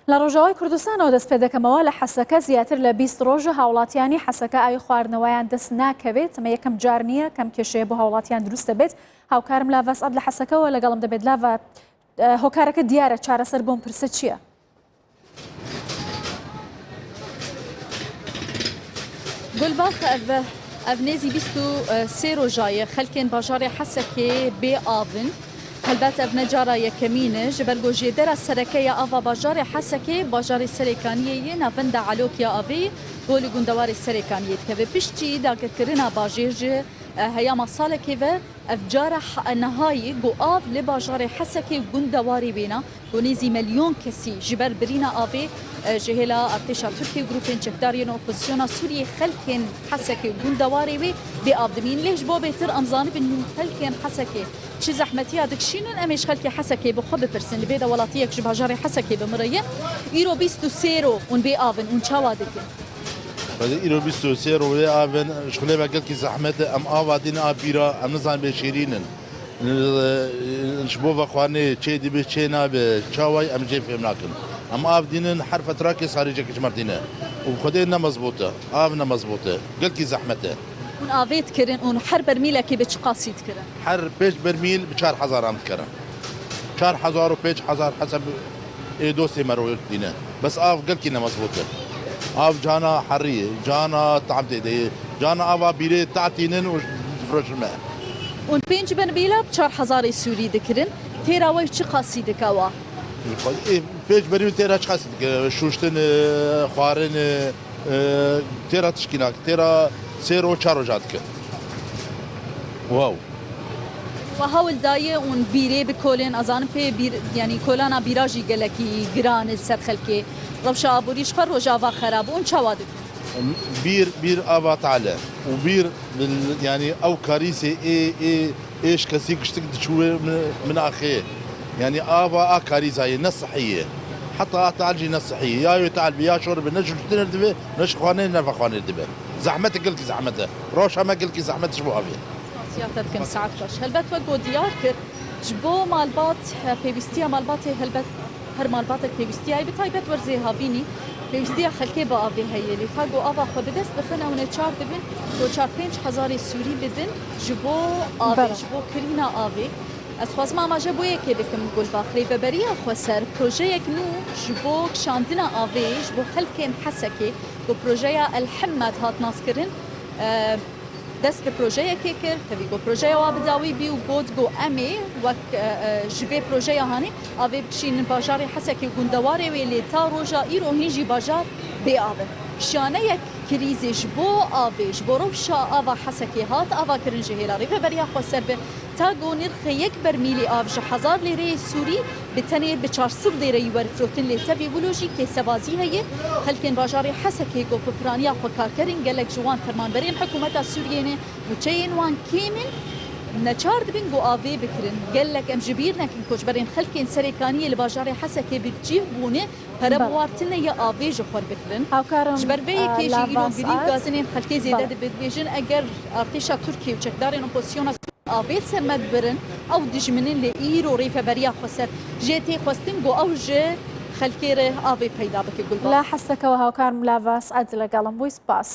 لە ڕۆژاوای کوردستانەوە دەست پێ دەکەمەوە لە حەسەکە زیاتر لە 20 ڕۆژە هاوڵاتیانی حەسەکە ئاوی خواردنەوەیان دەست ناکەوێت. ئەمە یەکەم جار نییە کەم کێشەیە بۆ هاوڵاتیان دروستە بێت. هاوکارم لاڤە ئەسعەد لە حەسەکەەوە لەگەڵم دەبێت. لاڤە، هۆکارەکە دیارە، چارەسەر بۆم پرسە چییە؟ گولباخ ev nêzî 23 rojayê xelkên bajarê Hesekê bê avin. Helbet ev ne cara yekemîn e ji ber gojêdera serekeya ava bajarê Hesekê bajarê Serêkaniyê yê navenda Elokiya avê golî gundewarê Serêkaniyê dikeve. Piştî dagirkirina bajêr ji heyama salekê ve ev cara nehayî got av li bajarê Hesekê gundewarê bêna got nêzî milyon kesî ji ber birîna avê ji hêla artêşa Tirkiye grûpên çekdariyên opozisyona Sûriyê xelkên Hesekê gundewarê wê bê av dimîn. Lê ji bo bêtir em zanibin xelkên Hesekê çi zehmetiya dikişînin em ê ji xelkê Hesekê bi xwe bipirsin. Li bê de welatiyek ji bajarê Hesekê bimiriye îro 23 ro hûn bê avin hûn çawa dikin. îro 23 ro wê avin ji xulê gelkî zehmet e em ava dîn a bîra em nizanin bê şêrînin. Ji bo vexwanê çê dibe çê nabe çawayê em jê fêm nakin. Em av dînin her fetrakê sarîcekî ji merdîne û xwedê ne mezbût e, av ne mezbût e, gelkî zehmet e. Hûn avê dikirin û her bermîlekê bi çi qasî dikirin? Her 5 bermîl bi 4000 dikirin. 4000 û 5000 heseb ê dostê me ro dîne. Bes av gelkî ne mezbût e. Av cana herî, cana teamtê de, cana ava bîrê teatînin û difroşin me. Hûn pênc bermîla bi 4000 Sûrî dikirin. Têra we çi qasî dike wa? 5 bermîl têra çi qasî dike? Şûştin, xwarin, têra tişkî nak, têra 3 ro 4 roja dike. Wow. و هەول دایە û bîrê bi kolên ezanim pê yanî kolana bîra jî gelekî giran li ser xelkê. Rewşa aborî ji xwe rojava xerab û çawa dikin? Bir ava tale û bir yani ew karîsê êş kesî kiştik diçû min axê. Yani ava a karîzayê ne sihîye. Heta a tal jî ne sihîye. Ya yê tal bi ya şor bi ne şûştinir dibe ne ji xwanê ne vexwanê dibe. Zehmet gelkî zehmet e. Roja me gelkî zehmet ji bo avê. سیاتە دکەم سعات باش هەلبەت وەک بۆ دیار کرد ji bo malbat pêwîstiya malbatê helbet her malbatek pêwîstiyayê bi taybet werzê havînî pêwîstiya xelkê bi avê heye lê ta got ava xwe bi dest bixin ew neçar dibin got 4-5 Sûrî bidin ji bo avê ji bo kirîna avê. Ez xwazim amaje bû yekê bikim Gulbax rêveberiya xwe ser projeyek nû ji bo kişandina avê ji bo xelkên Hesekê got projeya El Himmet hat naskirin dest bi projeyekê kir tevî got projeya wa bi dawî bî û got got em ê wek ji vê projeya hanî avê bikişînin bajarê Hesekê gundewarê wê lê ta roja îro hîn jî bajar bê av e. Şaneyek krîzê ji bo avê ji bo rewşa ava Hesekê hat ava kirin ji hêla rêveberiya xwe ser be ta got nirxê yek bermîlê av ji 1000 lêreyê Sûrî bi tenê bi 400 lêreyî werfirotin lê tevî wilo jî kêsebazî heye. Xelkên bajarê Hesekê got bi piraniya xwe karkerên gelek ji wan fermanberên hikûmeta Sûriyê ne mûçeyên wan kêm in neçar dibin got avê bikirin. Gelek em ji bîr nekin koçberên xelkên Serêkaniyê li bajarê Hesekê bi cih bûne pere biwartinê ya avê ji xwe bikirin. Ji ber vê yekê jî îro girîv gazinên xelkê zêde dibêjin eger artêşa Tirkiye û çekdarên opozisyona avê sermed birin ew dijminin lê îro rêveberiya xwe ser jê tê xwestin got ew ji xelkê re avê peyda bike Gulbax. لا حەسەکەەوە هاوکارم لاڤە ئەسعەد لەگەڵم بووی سپاس.